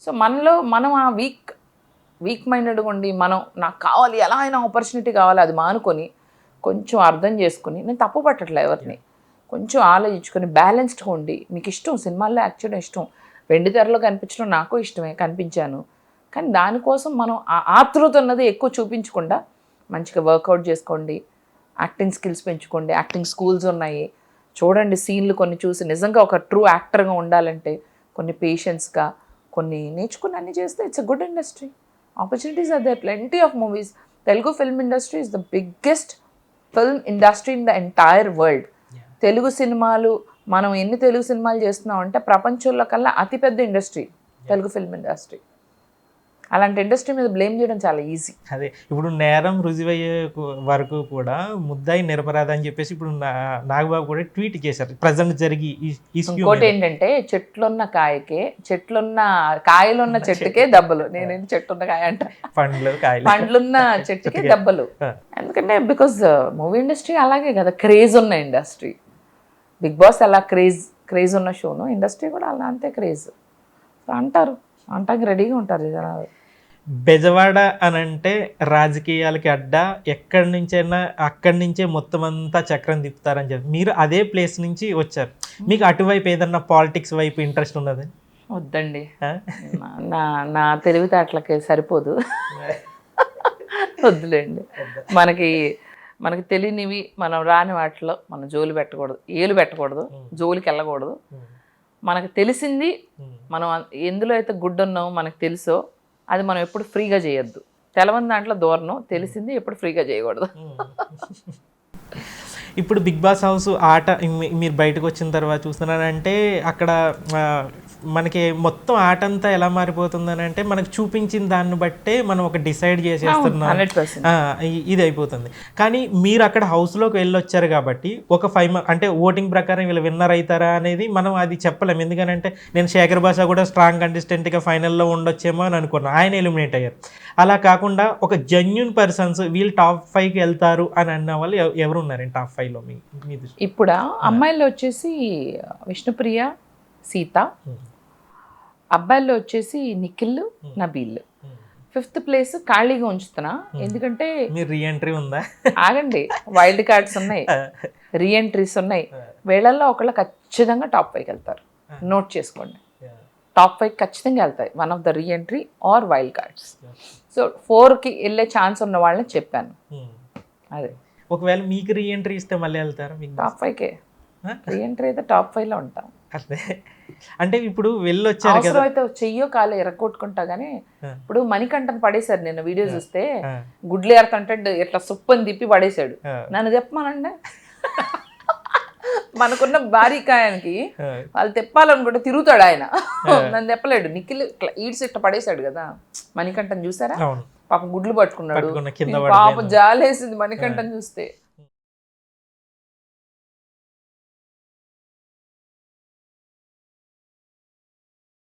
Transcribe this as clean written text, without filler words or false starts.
So మనలో మనం ఆ వీక్ మైండెడ్గా ఉండి మనం నాకు కావాలి ఎలా అయినా ఆపర్చునిటీ కావాలి అది మానుకొని కొంచెం అర్థం చేసుకుని, నేను తప్పు పట్టట్లే ఎవరిని, కొంచెం ఆలోచించుకొని బ్యాలెన్స్డ్గా ఉండి, మీకు ఇష్టం సినిమాల్లో యాక్ట్ చేయడం ఇష్టం, వెండి తెరలో కనిపించడం నాకు ఇష్టమే, కనిపించాను. కానీ దానికోసం మనం ఆతృత ఉన్నది ఎక్కువ చూపించకుండా మంచిగా వర్కౌట్ చేసుకోండి, యాక్టింగ్ స్కిల్స్ పెంచుకోండి. యాక్టింగ్ స్కూల్స్ ఉన్నాయి, చూడండి సీన్లు కొన్ని చూసి నిజంగా ఒక ట్రూ యాక్టర్గా ఉండాలంటే కొన్ని పేషెన్స్గా కొన్ని నేర్చుకుని అన్నీ చేస్తే it's a good industry. Opportunities are there, plenty of movies. Telugu film industry is the biggest film industry in the entire world. Telugu సినిమాలు మనం ఎన్ని తెలుగు సినిమాలు చేస్తున్నాం అంటే ప్రపంచంలో కల్లా అతిపెద్ద ఇండస్ట్రీ తెలుగు ఫిల్మ్ ఇండస్ట్రీ. అలాంటి ఇండస్ట్రీ మీద బ్లేమ్ చేయడం చాలా ఈజీ. అదే ఇప్పుడు నేరం రుజువయ్యే వరకు కూడా ముద్దాయి నిరపరాధ అని చెప్పేసి ఇప్పుడు నాగబాబు కూడా ట్వీట్ చేశారు ప్రజెంట్ జరిగి. ఇంకోటి ఏంటంటే చెట్లున్న కాయలున్న చెట్టుకే దెబ్బలు. నేనేంటి చెట్టున్న కాయ అంట, పండ్లున్న చెట్టుకే దెబ్బలు. ఎందుకంటే బికాజ్ మూవీ ఇండస్ట్రీ అలాగే కదా, క్రేజ్ ఉన్న ఇండస్ట్రీ. బిగ్ బాస్ ఎలా క్రేజ్ ఉన్న షోను, ఇండస్ట్రీ కూడా అలా అంతే క్రేజ్. అంటారు అంటానికి రెడీగా ఉంటారు జనాలు. బెజవాడ అని అంటే రాజకీయాలకి అడ్డా, ఎక్కడి నుంచైనా అక్కడి నుంచే మొత్తం అంతా చక్రం తిప్పుతారని చెప్పి మీరు అదే ప్లేస్ నుంచి వచ్చారు. మీకు అటువైపు ఏదన్నా పాలిటిక్స్ వైపు ఇంట్రెస్ట్ ఉన్నది? వద్దండి, నా తెలివితేటలకి సరిపోదు, వద్దులేండి. మనకి తెలియనివి మనం రాని వాటిలో మనం ఏలు పెట్టకూడదు, జోలికి వెళ్ళకూడదు. మనకు తెలిసింది మనం ఎందులో అయితే గుడ్ ఉన్నామో మనకు తెలుసో అది మనం ఎప్పుడు ఫ్రీగా చేయొద్దు. తెలవని దాంట్లో దూరను, తెలిసింది ఎప్పుడు ఫ్రీగా చేయకూడదు. ఇప్పుడు బిగ్ బాస్ హౌస్ ఆట మీరు బయటకు వచ్చిన తర్వాత చూస్తున్నారంటే అక్కడ మనకి మొత్తం ఆట అంతా ఎలా మారిపోతుందని అంటే మనకు చూపించిన దాన్ని బట్టే మనం ఒక డిసైడ్ చేసేస్తున్నాం, ఇది అయిపోతుంది. కానీ మీరు అక్కడ హౌస్లోకి వెళ్ళొచ్చారు కాబట్టి ఒక 5 అంటే ఓటింగ్ ప్రకారం వీళ్ళు విన్నర్ అవుతారా అనేది మనం అది చెప్పలేము. ఎందుకంటే నేను శేఖర్ భాష కూడా స్ట్రాంగ్ కంటెస్టెంట్గా ఫైనల్లో ఉండొచ్చేమో అని అనుకున్నాను, ఆయన ఎలిమినేట్ అయ్యారు. అలా కాకుండా ఒక జెన్యూన్ పర్సన్స్ వీళ్ళు టాప్ 5కి వెళ్తారు అని అన్న వాళ్ళు ఎవరు ఉన్నారండి టాప్ 5లో? ఇప్పుడు అమ్మాయిల్లో వచ్చేసి విష్ణుప్రియ, సీత. అబ్బాయిల్లో వచ్చేసి నిఖిల్, నబీల్. 5th ప్లేస్ ఖాళీగా ఉంచుతున్నా, ఎందుకంటే రీఎంట్రీ ఉందా? ఆగండి, వైల్డ్ కార్డ్స్ ఉన్నాయి, రీఎంట్రీస్ ఉన్నాయి. వీళ్ళల్లో ఒకళ్ళు ఖచ్చితంగా టాప్ 5కి వెళ్తారు, నోట్ చేసుకోండి. టాప్ 5 ఖచ్చితంగా వెళ్తాయి, one of the reentry or wild cards. So 4కి వెళ్ళే ఛాన్స్ ఉన్న వాళ్ళని చెప్పాను. అదే ఒకవేళ మీకు రీఎంట్రీ ఇస్తే మళ్ళీ వెళ్తారా? టాప్ 5కే రీఎంట్రీ అయితే టాప్ 5లో ఉంటాం. అదే అంటే ఇప్పుడు వెళ్ళొచ్చారు కదా, అవసరం అయితే చెయ్యో కాలు ఎరగొట్టుకుంటా. కానీ ఇప్పుడు మణికంఠను పడేశారు, నిన్న వీడియో చూస్తే గుడ్లు ఏరుతుంటే ఇట్లా సుప్పని తిప్పి పడేశాడు. నన్ను చెప్పమానండి, మనకున్న భారీకాయానికి వాళ్ళు తెప్పాలనుకుంటే తిరుగుతాడు ఆయన, నన్ను తెప్పలేడు. నిఖిల్ ఈడ్స్ ఇట్లా పడేశాడు కదా మణికంఠను, చూసారా? పాపం గుడ్లు పట్టుకున్నాడు, పాపం జాలేసింది మణికంఠను చూస్తే.